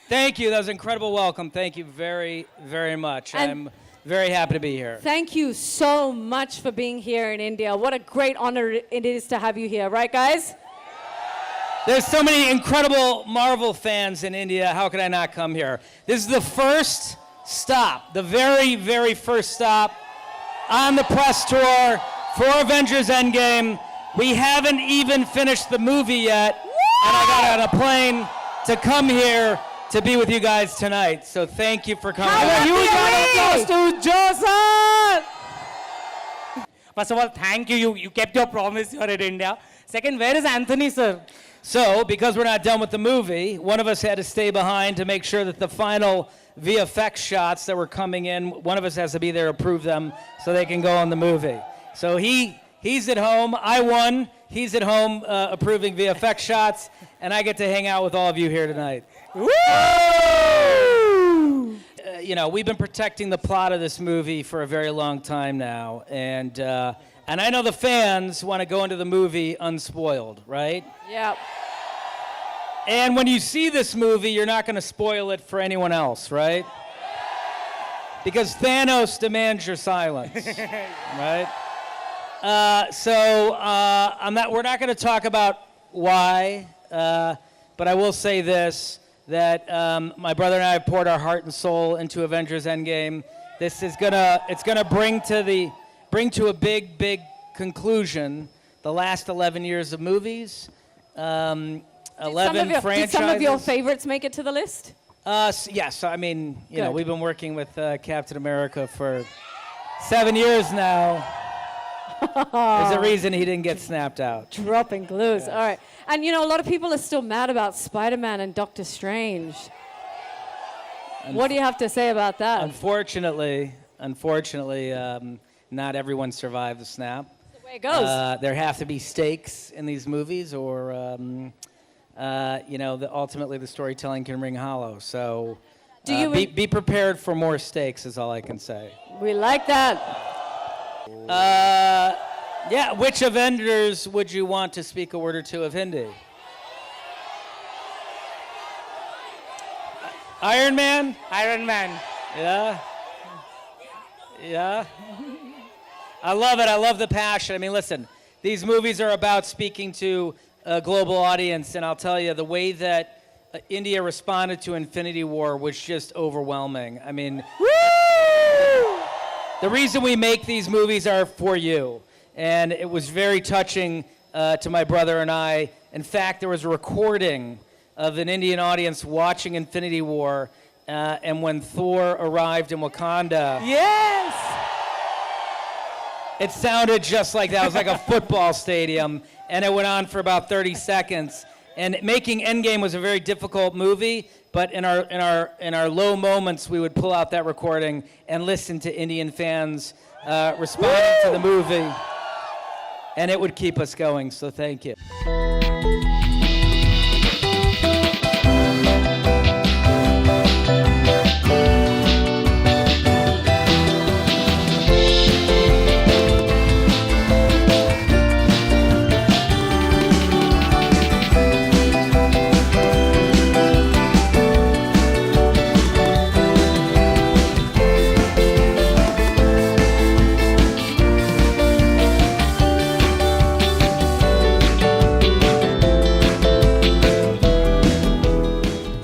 Thank you. That was an incredible welcome. Thank you very, very much. I'm very happy to be here. Thank you so much for being here in India. What a great honor it is to have you here, right, guys? There's so many incredible Marvel fans in India. How could I not come here? This is the first stop, the very, very first stop on the press tour for Avengers Endgame. We haven't even finished the movie yet, and I got on a plane to come here to be with you guys tonight. So thank you for coming. To Joseph! First of all, thank you. You kept your promise here in India. Second, where is Anthony, sir? So, because we're not done with the movie, one of us had to stay behind to make sure that the final VFX shots that were coming in, one of us has to be there to approve them so they can go on the movie. So he's at home, I won, he's at home approving VFX shots, and I get to hang out with all of you here tonight. Woo! You know, we've been protecting the plot of this movie for a very long time now, and I know the fans want to go into the movie unspoiled, right? Yep. And when you see this movie, you're not going to spoil it for anyone else, right? Because Thanos demands your silence, right? We're not going to talk about why, but I will say this, that my brother and I have poured our heart and soul into Avengers Endgame. This is it's gonna bring to a big conclusion the last 11 years of movies, 11 franchises. Did some of your favorites make it to the list? Yes, I mean, you know, we've been working with Captain America for 7 years now. There's a reason he didn't get snapped out. Dropping glues. Yes. All right. And you know, a lot of people are still mad about Spider-Man and Doctor Strange. What do you have to say about that? Unfortunately, not everyone survived the snap. That's the way it goes. There have to be stakes in these movies, or ultimately the storytelling can ring hollow. So be prepared for more stakes is all I can say. We like that. Yeah, which Avengers would you want to speak a word or two of Hindi? Iron Man? Iron Man. Yeah. Yeah. I love it. I love the passion. I mean, listen, these movies are about speaking to a global audience, and I'll tell you, the way that India responded to Infinity War was just overwhelming. I mean, the reason we make these movies are for you, and it was very touching to my brother and I. In fact, there was a recording of an Indian audience watching Infinity War, and when Thor arrived in Wakanda, Yes! it sounded just like that. It was like a football stadium, and it went on for about 30 seconds. And making Endgame was a very difficult movie, but in our low moments, we would pull out that recording and listen to Indian fans responding to the movie, and it would keep us going. So thank you.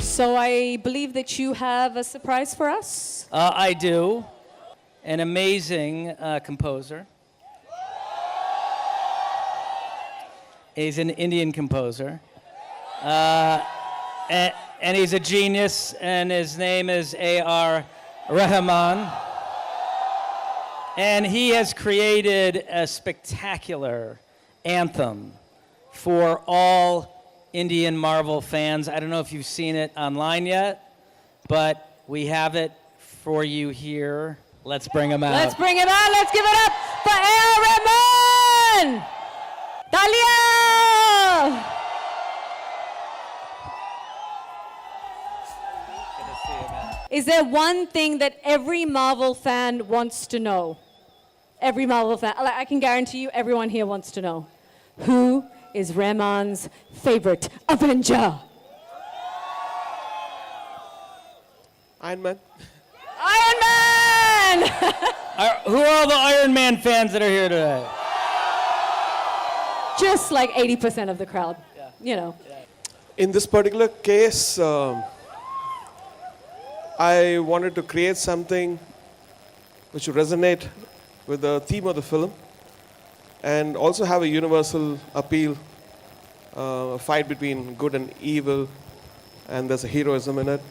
So I believe that you have a surprise for us. I do. An amazing composer. He's an Indian composer. And he's a genius, and his name is R Rahman. And he has created a spectacular anthem for all Indian Marvel fans. I don't know if you've seen it online yet, but we have it for you here. Let's bring him out. Let's bring him out. Let's give it up for R Rahman. Talia! Is there one thing that every Marvel fan wants to know? Every Marvel fan. I can guarantee you everyone here wants to know. Who is Rahman's favorite Avenger? Iron Man. Iron Man! Who are all the Iron Man fans that are here today? Just like 80% of the crowd, you know. In this particular case, I wanted to create something which would resonate with the theme of the film and also have a universal appeal, a fight between good and evil, and there's a heroism in it.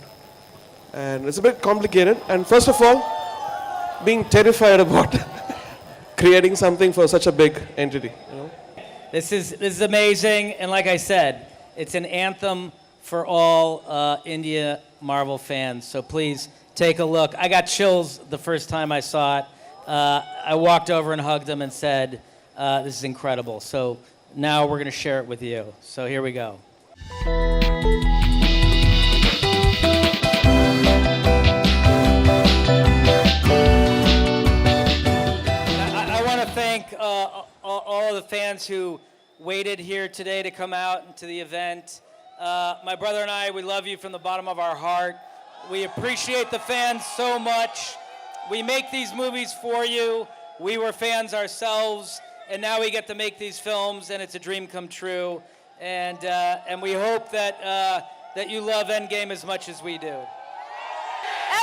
And it's a bit complicated. And first of all, being terrified about creating something for such a big entity. You know? This is amazing, and like I said, it's an anthem for all India Marvel fans. So please take a look. I got chills the first time I saw it. I walked over and hugged them and said, "This is incredible." So now we're going to share it with you. So here we go. I want to thank all of the fans who waited here today to come out to the event. My brother and I, we love you from the bottom of our heart. We appreciate the fans so much. We make these movies for you. We were fans ourselves, and now we get to make these films, and it's a dream come true. And we hope that that you love Endgame as much as we do.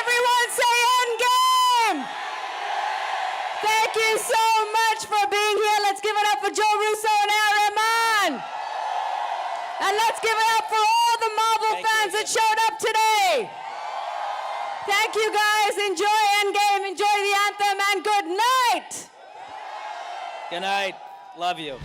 Everyone say Endgame! Thank you so much for being here. Let's give it up for Joe Russo and R Rahman. And let's give it up for all the Marvel fans that showed up today. Thank you guys. Enjoy Endgame, enjoy the anthem, and good night. Good night. Love you.